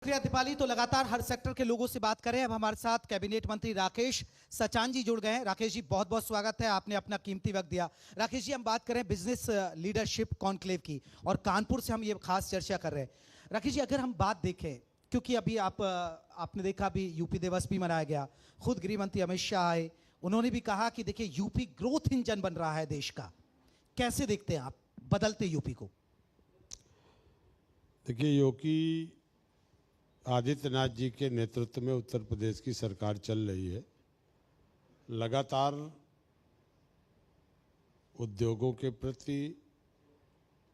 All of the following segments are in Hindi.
शुक्रिया दीपाली। तो लगातार हर सेक्टर के लोगों से बात करें। अब हमारे साथ कैबिनेट मंत्री राकेश सचान जी जुड़ गए हैं। राकेश जी, बहुत बहुत स्वागत है, आपने अपना कीमती वक्त दिया। राकेश जी, हम बात करें बिजनेस लीडरशिप कॉन्क्लेव की, और कानपुर से हम ये खास चर्चा कर रहे हैं। राकेश जी, अगर हम बात देखें, क्योंकि अभी आपने देखा अभी यूपी दिवस भी मनाया गया, खुद गृह मंत्री अमित शाह आए, उन्होंने भी कहा कि देखिए यूपी ग्रोथ इंजन बन रहा है देश का। कैसे देखते हैं आप बदलते यूपी को? देखिए, योगी आदित्यनाथ जी के नेतृत्व में उत्तर प्रदेश की सरकार चल रही है। लगातार उद्योगों के प्रति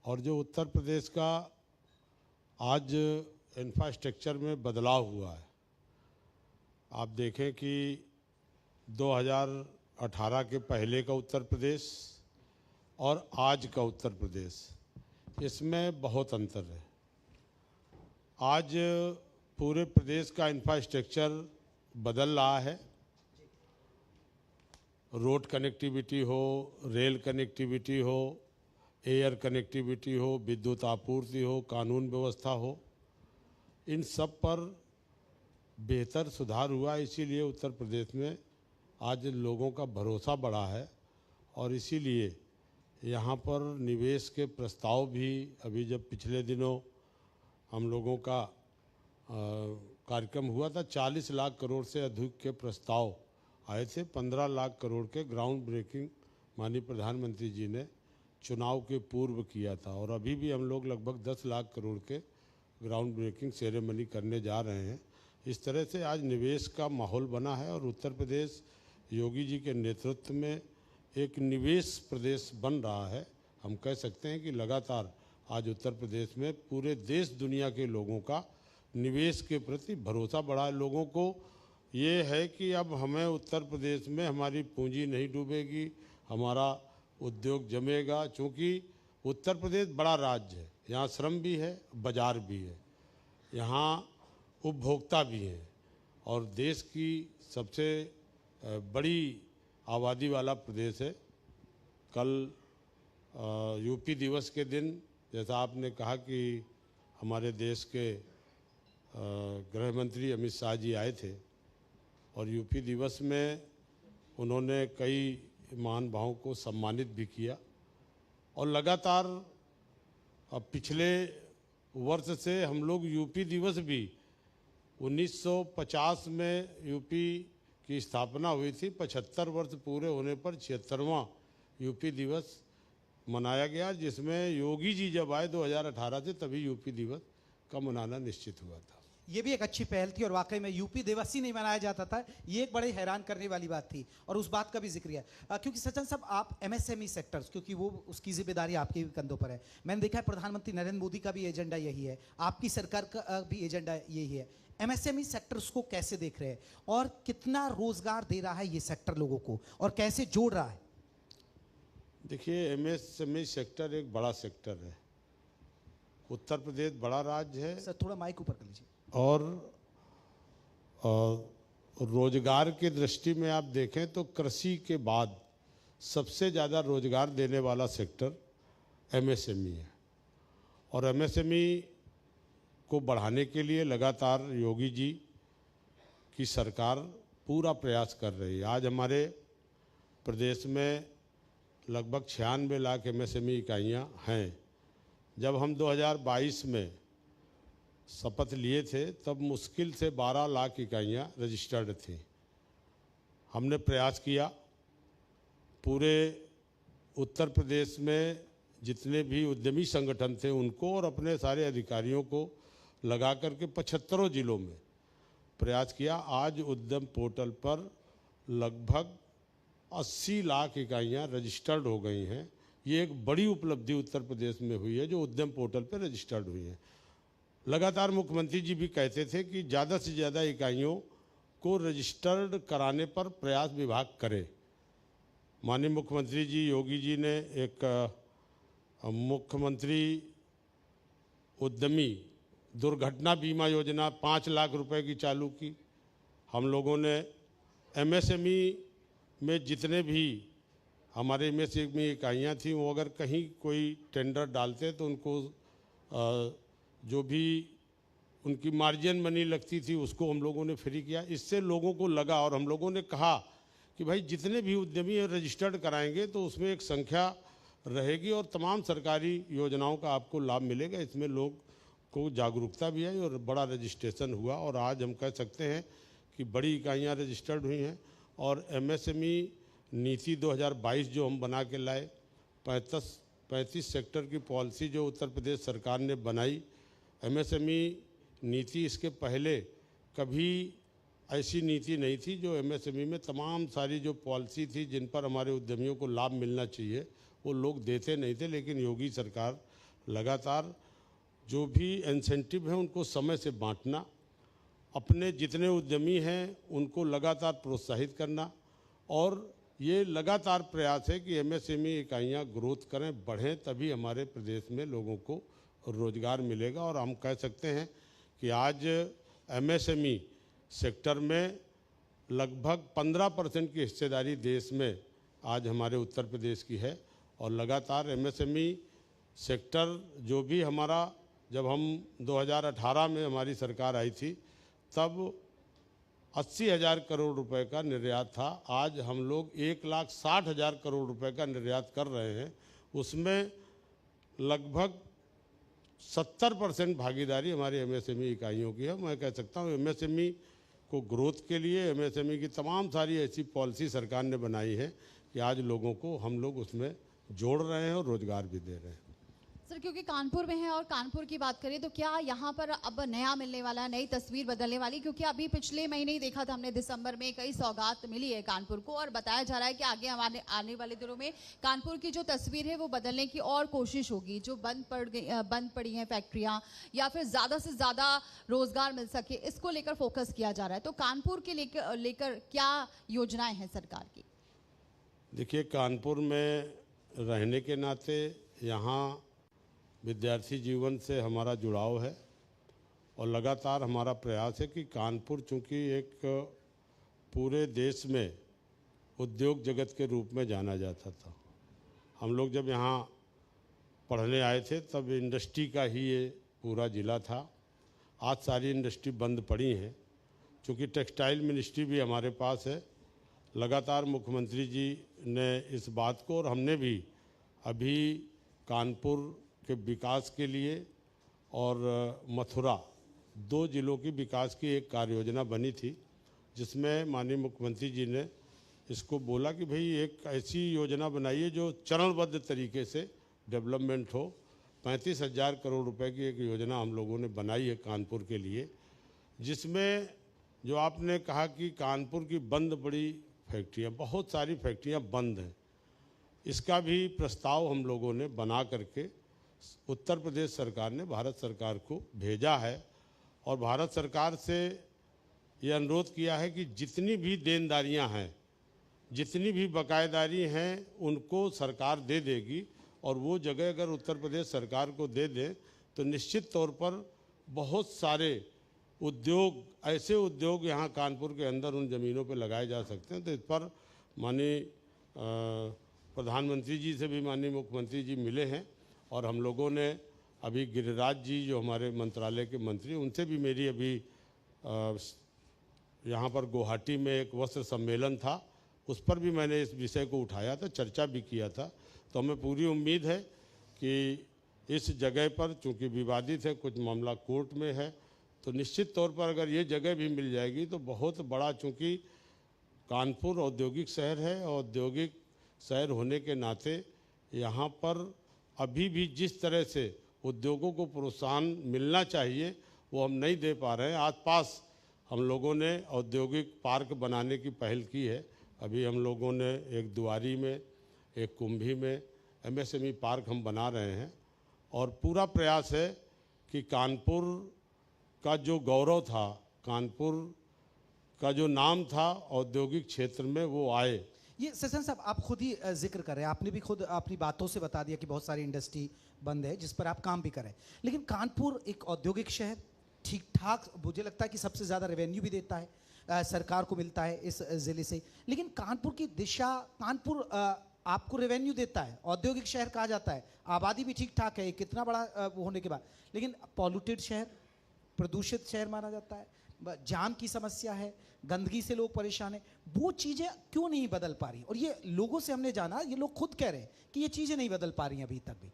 और जो उत्तर प्रदेश का आज इंफ्रास्ट्रक्चर में बदलाव हुआ है, आप देखें कि 2018 के पहले का उत्तर प्रदेश और आज का उत्तर प्रदेश, इसमें बहुत अंतर है। आज पूरे प्रदेश का इंफ्रास्ट्रक्चर बदल रहा है। रोड कनेक्टिविटी हो, रेल कनेक्टिविटी हो, एयर कनेक्टिविटी हो, विद्युत आपूर्ति हो, कानून व्यवस्था हो, इन सब पर बेहतर सुधार हुआ। इसीलिए उत्तर प्रदेश में आज लोगों का भरोसा बढ़ा है और इसीलिए यहाँ पर निवेश के प्रस्ताव भी, अभी जब पिछले दिनों हम लोगों का कार्यक्रम हुआ था, 40 लाख करोड़ से अधिक के प्रस्ताव आए थे। 15 लाख करोड़ के ग्राउंड ब्रेकिंग माननीय प्रधानमंत्री जी ने चुनाव के पूर्व किया था, और अभी भी हम लोग लगभग 10 लाख करोड़ के ग्राउंड ब्रेकिंग सेरेमनी करने जा रहे हैं। इस तरह से आज निवेश का माहौल बना है और उत्तर प्रदेश योगी जी के नेतृत्व में एक निवेश प्रदेश बन रहा है। हम कह सकते हैं कि लगातार आज उत्तर प्रदेश में पूरे देश दुनिया के लोगों का निवेश के प्रति भरोसा बढ़ा है। लोगों को ये है कि अब हमें उत्तर प्रदेश में हमारी पूंजी नहीं डूबेगी, हमारा उद्योग जमेगा, क्योंकि उत्तर प्रदेश बड़ा राज्य है। यहाँ श्रम भी है, बाजार भी है, यहाँ उपभोक्ता भी हैं और देश की सबसे बड़ी आबादी वाला प्रदेश है। कल यूपी दिवस के दिन, जैसा आपने कहा कि हमारे देश के गृह मंत्री अमित शाह जी आए थे और यूपी दिवस में उन्होंने कई महानुभावों को सम्मानित भी किया। और लगातार अब पिछले वर्ष से हम लोग यूपी दिवस भी 1950 में यूपी की स्थापना हुई थी, 75 वर्ष पूरे होने पर 76वां यूपी दिवस मनाया गया, जिसमें योगी जी जब आए 2018 से, तभी यूपी दिवस का मनाना निश्चित हुआ था। ये भी एक अच्छी पहल थी और वाकई में यूपी दिवस ही नहीं मनाया जाता था, ये एक बड़े हैरान करने वाली बात थी और उस बात का भी जिक्र है। क्योंकि सचिन साहब, आप एमएसएमई सेक्टर्स, क्योंकि वो उसकी जिम्मेदारी आपके कंधों पर है। मैंने देखा है प्रधानमंत्री नरेंद्र मोदी का भी एजेंडा यही है, आपकी सरकार का भी एजेंडा यही है। एमएसएमई सेक्टर्स को कैसे देख रहे हैं और कितना रोजगार दे रहा है ये सेक्टर लोगों को और कैसे जोड़ रहा है? देखिए, एमएसएमई सेक्टर एक बड़ा सेक्टर है। उत्तर प्रदेश बड़ा राज्य है। सर थोड़ा माइक ऊपर कर लीजिए। और रोजगार की दृष्टि में आप देखें तो कृषि के बाद सबसे ज़्यादा रोजगार देने वाला सेक्टर एमएसएमई है। और एमएसएमई को बढ़ाने के लिए लगातार योगी जी की सरकार पूरा प्रयास कर रही है। आज हमारे प्रदेश में लगभग 96 लाख एमएसएमई इकाइयाँ हैं। जब हम 2022 में शपथ लिए थे तब मुश्किल से 12 लाख इकाइयाँ रजिस्टर्ड थी। हमने प्रयास किया, पूरे उत्तर प्रदेश में जितने भी उद्यमी संगठन थे उनको और अपने सारे अधिकारियों को लगा करके 75 जिलों में प्रयास किया। आज उद्यम पोर्टल पर लगभग 80 लाख इकाइयाँ रजिस्टर्ड हो गई हैं। ये एक बड़ी उपलब्धि उत्तर प्रदेश में हुई है जो उद्यम पोर्टल पर रजिस्टर्ड हुई हैं। लगातार मुख्यमंत्री जी भी कहते थे कि ज़्यादा से ज़्यादा इकाइयों को रजिस्टर्ड कराने पर प्रयास विभाग करे। माननीय मुख्यमंत्री जी योगी जी ने एक मुख्यमंत्री उद्यमी दुर्घटना बीमा योजना 5 लाख रुपए की चालू की। हम लोगों ने एमएसएमई में जितने भी हमारे एमएसएमई इकाइयाँ थी, वो अगर कहीं कोई टेंडर डालते तो उनको जो भी उनकी मार्जिन मनी लगती थी उसको हम लोगों ने फ्री किया। इससे लोगों को लगा और हम लोगों ने कहा कि भाई जितने भी उद्यमी रजिस्टर्ड कराएंगे तो उसमें एक संख्या रहेगी और तमाम सरकारी योजनाओं का आपको लाभ मिलेगा। इसमें लोग को जागरूकता भी आई और बड़ा रजिस्ट्रेशन हुआ और आज हम कह सकते हैं कि बड़ी इकाइयाँ रजिस्टर्ड हुई हैं। और एमएसएमई नीति 2022 जो हम बना के लाए, 35 सेक्टर की पॉलिसी जो उत्तर प्रदेश सरकार ने बनाई। एमएसएमई नीति इसके पहले कभी ऐसी नीति नहीं थी जो एमएसएमई में तमाम सारी जो पॉलिसी थी जिन पर हमारे उद्यमियों को लाभ मिलना चाहिए वो लोग देते नहीं थे। लेकिन योगी सरकार लगातार जो भी इंसेंटिव है उनको समय से बांटना, अपने जितने उद्यमी हैं उनको लगातार प्रोत्साहित करना और ये लगातार प्रयास है कि एमएसएमई इकाइयाँ ग्रोथ करें, बढ़ें, तभी हमारे प्रदेश में लोगों को रोजगार मिलेगा। और हम कह सकते हैं कि आज एमएसएमई सेक्टर में लगभग 15% की हिस्सेदारी देश में आज हमारे उत्तर प्रदेश की है। और लगातार एमएसएमई सेक्टर जो भी हमारा, जब हम 2018 में हमारी सरकार आई थी तब 80,000 करोड़ रुपए का निर्यात था। आज हम लोग 1,60,000 करोड़ रुपए का निर्यात कर रहे हैं। उसमें लगभग 70% भागीदारी हमारी एमएसएमई इकाइयों की है। मैं कह सकता हूँ एमएसएमई को ग्रोथ के लिए एमएसएमई की तमाम सारी ऐसी पॉलिसी सरकार ने बनाई है कि आज लोगों को हम लोग उसमें जोड़ रहे हैं और रोजगार भी दे रहे हैं। सर, क्योंकि कानपुर में है और कानपुर की बात करें तो क्या यहाँ पर अब नया मिलने वाला, नई तस्वीर बदलने वाली? क्योंकि अभी पिछले महीने ही देखा था हमने दिसंबर में कई सौगात मिली है कानपुर को और बताया जा रहा है कि आगे हमारे आने वाले दिनों में कानपुर की जो तस्वीर है वो बदलने की और कोशिश होगी। जो बंद पड़ी हैं फैक्ट्रियाँ या फिर ज़्यादा से ज़्यादा रोजगार मिल सके, इसको लेकर फोकस किया जा रहा है। तो कानपुर के लेकर क्या योजनाएं हैं सरकार की? देखिए, कानपुर में रहने के नाते यहाँ विद्यार्थी जीवन से हमारा जुड़ाव है और लगातार हमारा प्रयास है कि कानपुर चूँकि एक पूरे देश में उद्योग जगत के रूप में जाना जाता था। हम लोग जब यहाँ पढ़ने आए थे तब इंडस्ट्री का ही ये पूरा ज़िला था। आज सारी इंडस्ट्री बंद पड़ी हैं। चूँकि टेक्सटाइल मिनिस्ट्री भी हमारे पास है, लगातार मुख्यमंत्री जी ने इस बात को और हमने भी अभी कानपुर के विकास के लिए और मथुरा 2 जिलों की विकास की एक कार्य योजना बनी थी जिसमें माननीय मुख्यमंत्री जी ने इसको बोला कि भाई एक ऐसी योजना बनाइए जो चरणबद्ध तरीके से डेवलपमेंट हो। 35,000 करोड़ रुपए की एक योजना हम लोगों ने बनाई है कानपुर के लिए, जिसमें जो आपने कहा कि कानपुर की बंद पड़ी फैक्ट्रियाँ, बहुत सारी फैक्ट्रियाँ बंद हैं, इसका भी प्रस्ताव हम लोगों ने बना करके उत्तर प्रदेश सरकार ने भारत सरकार को भेजा है और भारत सरकार से ये अनुरोध किया है कि जितनी भी देनदारियां हैं, जितनी भी बकायेदारी हैं, उनको सरकार दे देगी। और वो जगह अगर उत्तर प्रदेश सरकार को दे दें तो निश्चित तौर पर बहुत सारे उद्योग, ऐसे उद्योग यहाँ कानपुर के अंदर उन ज़मीनों पर लगाए जा सकते हैं। तो इस पर माननीय प्रधानमंत्री जी से भी माननीय मुख्यमंत्री जी मिले हैं और हम लोगों ने अभी गिरिराज जी जो हमारे मंत्रालय के मंत्री, उनसे भी मेरी अभी यहाँ पर गुवाहाटी में एक वस्त्र सम्मेलन था, उस पर भी मैंने इस विषय को उठाया था, चर्चा भी किया था। तो हमें पूरी उम्मीद है कि इस जगह पर, चूँकि विवादित है, कुछ मामला कोर्ट में है, तो निश्चित तौर पर अगर ये जगह भी मिल जाएगी तो बहुत बड़ा, चूँकि कानपुर औद्योगिक शहर है, औद्योगिक शहर होने के नाते यहाँ पर अभी भी जिस तरह से उद्योगों को प्रोत्साहन मिलना चाहिए वो हम नहीं दे पा रहे हैं। आसपास हम लोगों ने औद्योगिक पार्क बनाने की पहल की है। अभी हम लोगों ने एक दुआरी में, एक कुंभी में एमएसएमई पार्क हम बना रहे हैं और पूरा प्रयास है कि कानपुर का जो गौरव था, कानपुर का जो नाम था औद्योगिक क्षेत्र में, वो आए। ये सचिन साहब, आप खुद ही जिक्र कर रहे हैं, आपने भी खुद अपनी बातों से बता दिया कि बहुत सारी इंडस्ट्री बंद है जिस पर आप काम भी कर रहे हैं। लेकिन कानपुर एक औद्योगिक शहर, ठीक ठाक, मुझे लगता है कि सबसे ज़्यादा रेवेन्यू भी देता है, सरकार को मिलता है इस ज़िले से। लेकिन कानपुर की दिशा, कानपुर आपको रेवेन्यू देता है, औद्योगिक शहर कहा जाता है, आबादी भी ठीक ठाक है, कितना बड़ा वो होने के बाद, लेकिन पॉल्यूटेड शहर, प्रदूषित शहर माना जाता है, जाम की समस्या है, गंदगी से लोग परेशान हैं, वो चीजें क्यों नहीं बदल पा रही? और ये लोगों से हमने जाना, ये लोग खुद कह रहे हैं कि ये चीजें नहीं बदल पा रही हैं अभी तक भी।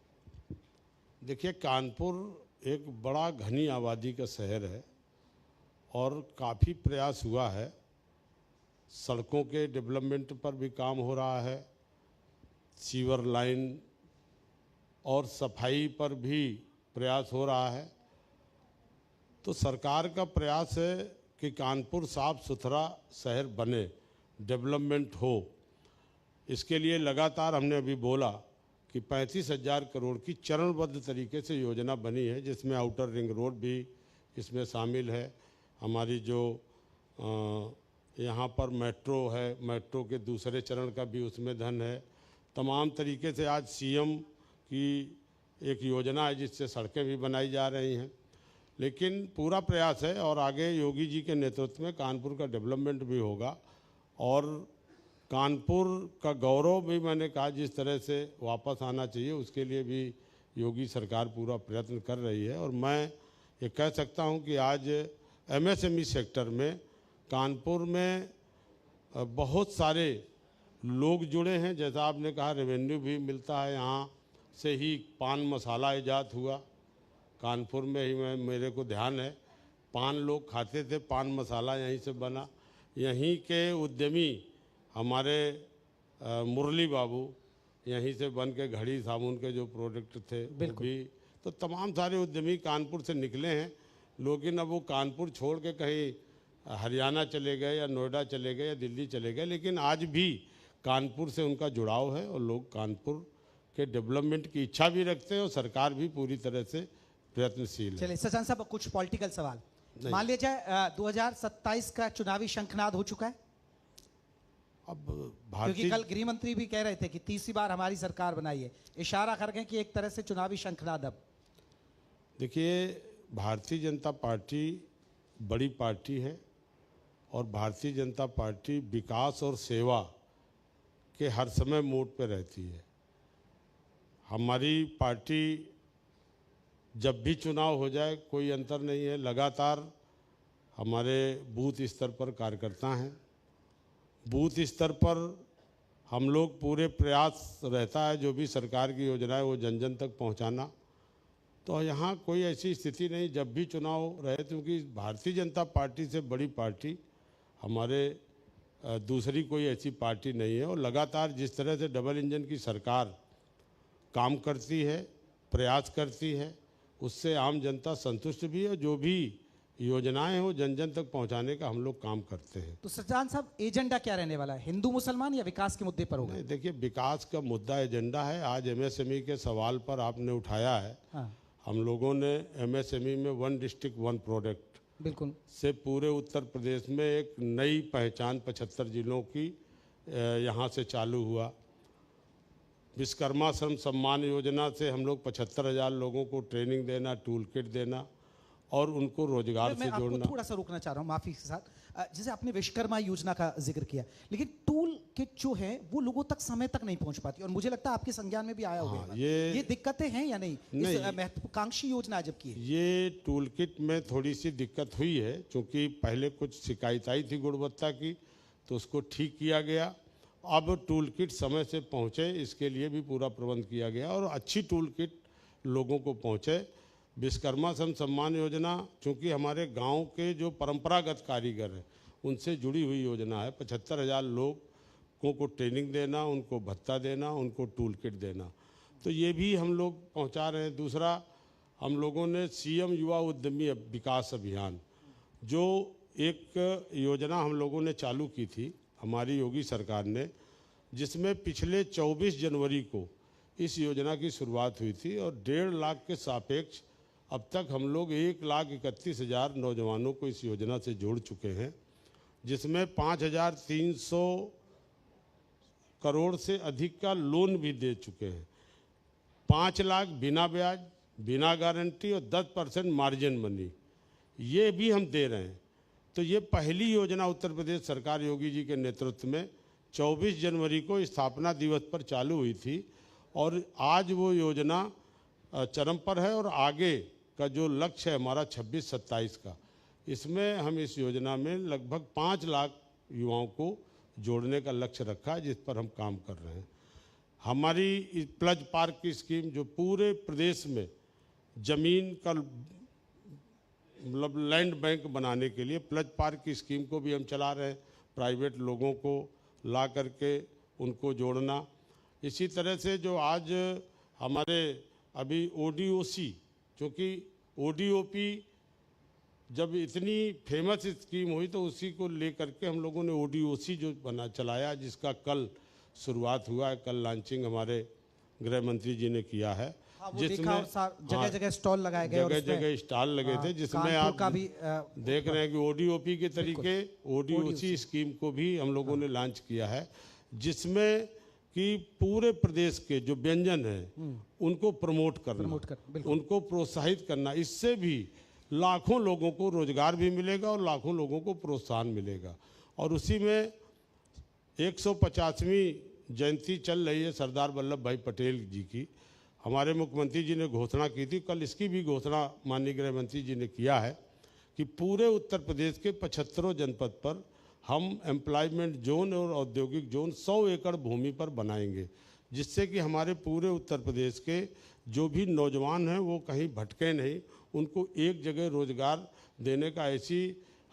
देखिए, कानपुर एक बड़ा घनी आबादी का शहर है और काफ़ी प्रयास हुआ है। सड़कों के डेवलपमेंट पर भी काम हो रहा है, सीवर लाइन और सफाई पर भी प्रयास हो रहा है। तो सरकार का प्रयास है कि कानपुर साफ सुथरा शहर बने, डेवलपमेंट हो। इसके लिए लगातार हमने अभी बोला कि 35,000 करोड़ की चरणबद्ध तरीके से योजना बनी है, जिसमें आउटर रिंग रोड भी इसमें शामिल है। हमारी जो यहाँ पर मेट्रो है, मेट्रो के दूसरे चरण का भी उसमें धन है। तमाम तरीके से आज सीएम की एक योजना है जिससे सड़कें भी बनाई जा रही हैं। लेकिन पूरा प्रयास है और आगे योगी जी के नेतृत्व में कानपुर का डेवलपमेंट भी होगा और कानपुर का गौरव भी, मैंने कहा, जिस तरह से वापस आना चाहिए उसके लिए भी योगी सरकार पूरा प्रयत्न कर रही है। और मैं ये कह सकता हूँ कि आज एमएसएमई सेक्टर में कानपुर में बहुत सारे लोग जुड़े हैं। जैसा आपने कहा, रेवेन्यू भी मिलता है। यहाँ से ही पान मसाला ईजाद हुआ, कानपुर में ही मेरे को ध्यान है। पान लोग खाते थे, पान मसाला यहीं से बना। यहीं के उद्यमी हमारे मुरली बाबू, यहीं से बन के घड़ी साबुन के जो प्रोडक्ट थे वो भी। तो तमाम सारे उद्यमी कानपुर से निकले हैं। लेकिन अब वो कानपुर छोड़ के कहीं हरियाणा चले गए या नोएडा चले गए या दिल्ली चले गए, लेकिन आज भी कानपुर से उनका जुड़ाव है और लोग कानपुर के डेवलपमेंट की इच्छा भी रखते हैं और सरकार भी पूरी तरह से प्रयत्नशील है। चलिए सचान साहब, कुछ पॉलिटिकल सवाल। मान लिया जाए 2027 का चुनावी शंखनाद हो चुका है। अब क्योंकि कल गृह मंत्री भी कह रहे थे कि तीसरी बार हमारी सरकार बनाई है, इशारा कर गए कि एक तरह से चुनावी शंखनाद। अब देखिए, भारतीय जनता पार्टी बड़ी पार्टी है और भारतीय जनता पार्टी विकास और सेवा के हर समय मोड पे रहती है। हमारी पार्टी जब भी चुनाव हो जाए कोई अंतर नहीं है, लगातार हमारे बूथ स्तर पर कार्यकर्ता हैं। बूथ स्तर पर हम लोग पूरे प्रयास रहता है जो भी सरकार की योजना है वो जन जन तक पहुंचाना। तो यहाँ कोई ऐसी स्थिति नहीं जब भी चुनाव रहे, क्योंकि भारतीय जनता पार्टी से बड़ी पार्टी हमारे दूसरी कोई ऐसी पार्टी नहीं है। और लगातार जिस तरह से डबल इंजन की सरकार काम करती है, प्रयास करती है, उससे आम जनता संतुष्ट भी है। जो भी योजनाएं हो जन जन तक पहुंचाने का हम लोग काम करते हैं। तो सचान साहब, एजेंडा क्या रहने वाला है, हिंदू मुसलमान या विकास के मुद्दे पर होगा? देखिए, विकास का मुद्दा एजेंडा है। आज एमएसएमई के सवाल पर आपने उठाया है। हाँ। हम लोगों ने एमएसएमई में 1 डिस्ट्रिक्ट 1 प्रोडक्ट बिल्कुल से पूरे उत्तर प्रदेश में एक नई पहचान 75 जिलों की यहाँ से चालू हुआ। विश्वकर्मा श्रम सम्मान योजना से हम लोग 75,000 लोगों को ट्रेनिंग देना, टूल किट देना और उनको रोजगार से जोड़ना। मैं थोड़ा सा रोकना चाह रहा हूँ, माफी के साथ। जैसे आपने विश्वकर्मा योजना का जिक्र किया, लेकिन टूल किट जो है वो लोगों तक समय तक नहीं पहुंच पाती और मुझे लगता है आपके संज्ञान में भी आया होगा। हाँ, ये दिक्कतें हैं या नहीं? नहीं, इस महत्वाकांक्षी योजना जबकि ये टूल किट में थोड़ी सी दिक्कत हुई है, क्योंकि पहले कुछ शिकायत आई थी गुणवत्ता की, तो उसको ठीक किया गया। अब टूल किट समय से पहुँचे, इसके लिए भी पूरा प्रबंध किया गया और अच्छी टूल किट लोगों को पहुँचे। विश्वकर्मा श्रम सम्मान योजना चूँकि हमारे गांव के जो परंपरागत कारीगर हैं उनसे जुड़ी हुई योजना है। 75,000 लोगों को ट्रेनिंग देना, उनको भत्ता देना, उनको टूल किट देना, तो ये भी हम लोग पहुंचा रहे हैं। दूसरा, हम लोगों ने सीएम युवा उद्यमी विकास अभियान, जो एक योजना हम लोगों ने चालू की थी हमारी योगी सरकार ने, जिसमें पिछले 24 जनवरी को इस योजना की शुरुआत हुई थी और 1.5 लाख के सापेक्ष अब तक हम लोग 1,31,000 नौजवानों को इस योजना से जोड़ चुके हैं, जिसमें 5,300 करोड़ से अधिक का लोन भी दे चुके हैं। 5 लाख बिना ब्याज, बिना गारंटी और 10% मार्जिन मनी ये भी हम दे रहे हैं। तो ये पहली योजना उत्तर प्रदेश सरकार योगी जी के नेतृत्व में 24 जनवरी को स्थापना दिवस पर चालू हुई थी और आज वो योजना चरम पर है और आगे का जो लक्ष्य है हमारा 26-27 का, इसमें हम इस योजना में लगभग 5 लाख युवाओं को जोड़ने का लक्ष्य रखा है, जिस पर हम काम कर रहे हैं। हमारी प्लज पार्क की स्कीम जो पूरे प्रदेश में जमीन का मतलब लैंड बैंक बनाने के लिए प्लज पार्क की स्कीम को भी हम चला रहे हैं, प्राइवेट लोगों को ला करके उनको जोड़ना। इसी तरह से जो आज हमारे अभी ODOC, क्योंकि ODOP जब इतनी फेमस स्कीम हुई तो उसी को लेकर के हम लोगों ने ODOC जो चलाया, जिसका कल शुरुआत हुआ है, कल लॉन्चिंग हमारे गृह मंत्री जी ने किया है। जिसमें जगह जगह स्टॉल लगाए गए, जगह जगह स्टॉल लगे थे, जिसमें आप देख रहे हैं कि ODOP के तरीके ODOC स्कीम को भी हम लोगों ने लॉन्च किया है, जिसमें कि पूरे प्रदेश के जो व्यंजन हैं उनको प्रमोट करना, उनको प्रोत्साहित करना। इससे भी लाखों लोगों को रोजगार भी मिलेगा और लाखों लोगों को प्रोत्साहन मिलेगा। और उसी में 150वीं जयंती चल रही है सरदार वल्लभ भाई पटेल जी की, हमारे मुख्यमंत्री जी ने घोषणा की थी, कल इसकी भी घोषणा माननीय गृह मंत्री जी ने किया है कि पूरे उत्तर प्रदेश के 75 जनपद पर हम एम्प्लॉयमेंट जोन और औद्योगिक जोन 100 एकड़ भूमि पर बनाएंगे, जिससे कि हमारे पूरे उत्तर प्रदेश के जो भी नौजवान हैं वो कहीं भटके नहीं, उनको एक जगह रोजगार देने का ऐसी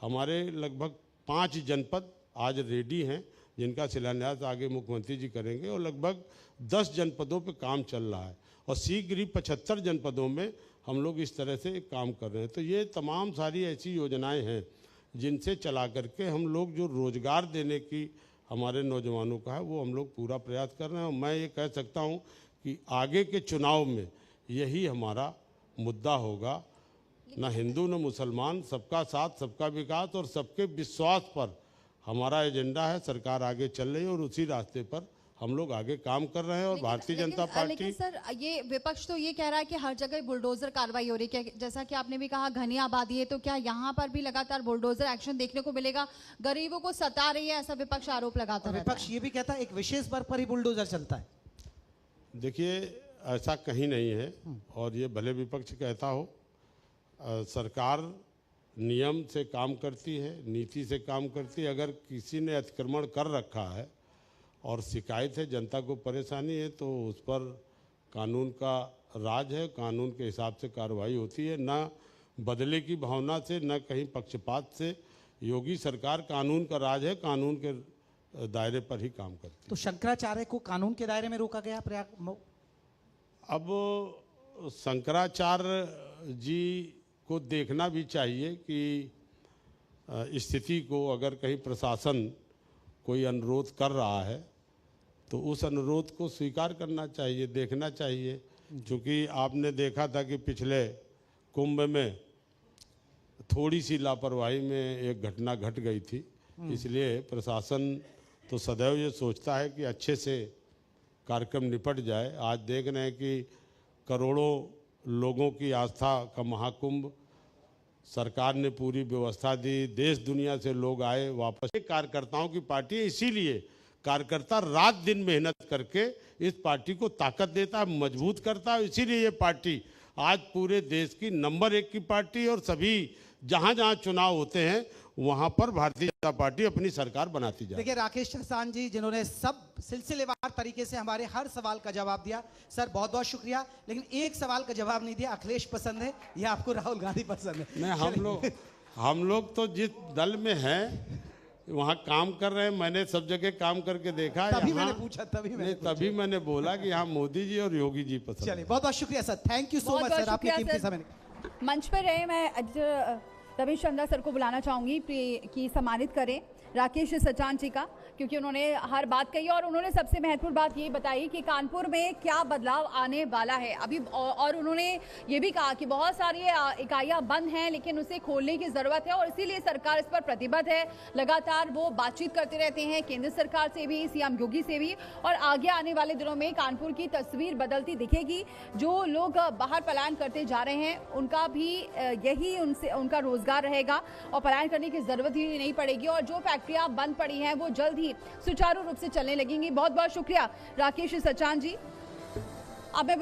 हमारे लगभग 5 जनपद आज रेडी हैं, जिनका शिलान्यास आगे मुख्यमंत्री जी करेंगे, और लगभग 10 जनपदों पे काम चल रहा है और शीघ्र ही 75 जनपदों में हम लोग इस तरह से काम कर रहे हैं। तो ये तमाम सारी ऐसी योजनाएं हैं जिनसे चला करके हम लोग जो रोजगार देने की हमारे नौजवानों का है वो हम लोग पूरा प्रयास कर रहे हैं। और मैं ये कह सकता हूँ कि आगे के चुनाव में यही हमारा मुद्दा होगा, ना हिंदू न मुसलमान, सबका साथ सबका विकास और सबके विश्वास पर हमारा एजेंडा है। सरकार आगे चल रही है और उसी रास्ते पर हम लोग आगे काम कर रहे हैं। और भारतीय जनता पार्टी, लेकिन सर ये विपक्ष तो ये कह रहा है कि हर जगह बुलडोजर कार्रवाई हो रही है, जैसा कि आपने भी कहा घनी आबादी है, तो क्या यहाँ पर भी लगातार बुलडोजर एक्शन देखने को मिलेगा? गरीबों को सता रही है, ऐसा विपक्ष आरोप लगाता है। विपक्ष ये भी कहता है एक विशेष वर्ग पर ही बुलडोजर चलता है। देखिए ऐसा कहीं नहीं है, और ये भले विपक्ष कहता हो, सरकार नियम से काम करती है, नीति से काम करती है। अगर किसी ने अतिक्रमण कर रखा है और शिकायत है, जनता को परेशानी है, तो उस पर कानून का राज है, कानून के हिसाब से कार्रवाई होती है, ना बदले की भावना से, न कहीं पक्षपात से। योगी सरकार कानून का राज है, कानून के दायरे पर ही काम करती है। तो शंकराचार्य को कानून के दायरे में रोका गया प्रयाग? अब शंकराचार्य जी को देखना भी चाहिए कि स्थिति को, अगर कहीं प्रशासन कोई अनुरोध कर रहा है तो उस अनुरोध को स्वीकार करना चाहिए, देखना चाहिए। क्योंकि आपने देखा था कि पिछले कुंभ में थोड़ी सी लापरवाही में एक घटना घट गई थी, इसलिए प्रशासन तो सदैव ये सोचता है कि अच्छे से कार्यक्रम निपट जाए। आज देख रहे हैं कि करोड़ों लोगों की आस्था का महाकुंभ, सरकार ने पूरी व्यवस्था दी, देश दुनिया से लोग आए वापस। कार्यकर्ताओं की पार्टी है, इसीलिए कार्यकर्ता रात दिन मेहनत करके इस पार्टी को ताकत देता है, मजबूत करता है। इसीलिए ये पार्टी आज पूरे देश की नंबर 1 की पार्टी, और सभी जहां जहां चुनाव होते हैं वहां पर भारतीय जनता पार्टी अपनी सरकार बनाती जाए। देखिए राकेश सचान जी, जिन्होंने सब सिलसिलेवार तरीके से हमारे हर सवाल का जवाब दिया, सर बहुत बहुत शुक्रिया। लेकिन एक सवाल का जवाब नहीं दिया, अखिलेश पसंद है या आपको राहुल गांधी पसंद है? नहीं, हम लोग तो जिस दल में हैं वहाँ काम कर रहे हैं। मैंने सब जगह काम करके देखा, तभी मैंने पूछा, तभी मैंने बोला कि यहाँ मोदी जी और योगी जी पसंद। चलिए बहुत बहुत शुक्रिया sir, thank you so much sir, आपने कीमती समय। मंच पर रहे, मैं रमेश चंद्रा सर को बुलाना चाहूंगी कि सम्मानित करें राकेश सचान जी का, क्योंकि उन्होंने हर बात कही और उन्होंने सबसे महत्वपूर्ण बात ये बताई कि कानपुर में क्या बदलाव आने वाला है अभी। और उन्होंने ये भी कहा कि बहुत सारी इकाइयां बंद हैं, लेकिन उसे खोलने की ज़रूरत है और इसीलिए सरकार इस पर प्रतिबद्ध है। लगातार वो बातचीत करते रहते हैं केंद्र सरकार से भी, सीएम योगी से भी, और आगे आने वाले दिनों में कानपुर की तस्वीर बदलती दिखेगी। जो लोग बाहर पलायन करते जा रहे हैं उनका भी यही उनका रोजगार रहेगा और पलायन करने की ज़रूरत ही नहीं पड़ेगी, और जो फैक्ट्रियां बंद पड़ी हैं वो जल्द ही सुचारू रूप से चलने लगेंगी। बहुत बहुत शुक्रिया राकेश सचान जी। अब मैं